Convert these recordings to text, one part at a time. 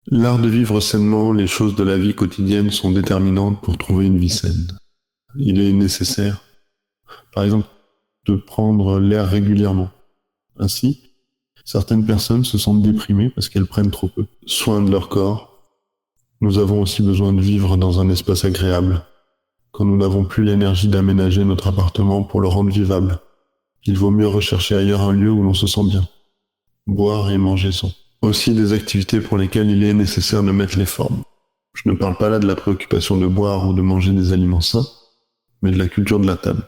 L'art de vivre sainement, les choses de la vie quotidienne sont déterminantes pour trouver une vie saine. Il est nécessaire, par exemple, de prendre l'air régulièrement. Ainsi, certaines personnes se sentent déprimées parce qu'elles prennent trop peu soin de leur corps. Nous avons aussi besoin de vivre dans un espace agréable, quand nous n'avons plus l'énergie d'aménager notre appartement pour le rendre vivable. Il vaut mieux rechercher ailleurs un lieu où l'on se sent bien. Boire et manger sont aussi des activités pour lesquelles il est nécessaire de mettre les formes. Je ne parle pas là de la préoccupation de boire ou de manger des aliments sains, mais de la culture de la table.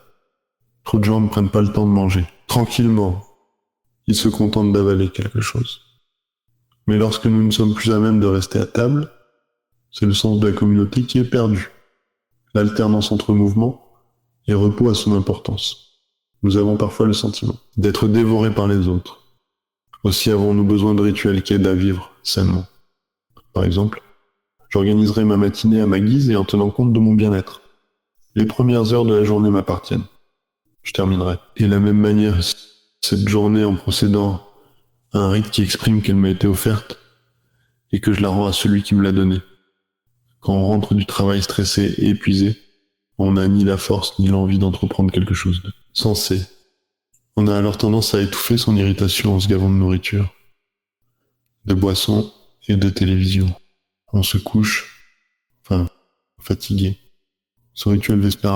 Trop de gens ne prennent pas le temps de manger. Tranquillement, ils se contentent d'avaler quelque chose. Mais lorsque nous ne sommes plus à même de rester à table, c'est le sens de la communauté qui est perdu. L'alternance entre mouvement et repos a son importance. Nous avons parfois le sentiment d'être dévorés par les autres. Aussi avons-nous besoin de rituels qui aident à vivre sainement. Par exemple, j'organiserai ma matinée à ma guise et en tenant compte de mon bien-être. Les premières heures de la journée m'appartiennent. Je terminerai. Et de la même manière, cette journée en procédant à un rite qui exprime qu'elle m'a été offerte et que je la rends à celui qui me l'a donnée. Quand on rentre du travail stressé et épuisé, on n'a ni la force ni l'envie d'entreprendre quelque chose de sensé. On a alors tendance à étouffer son irritation en se gavant de nourriture, de boissons et de télévision. On se couche, fatigué. Ce rituel vespéral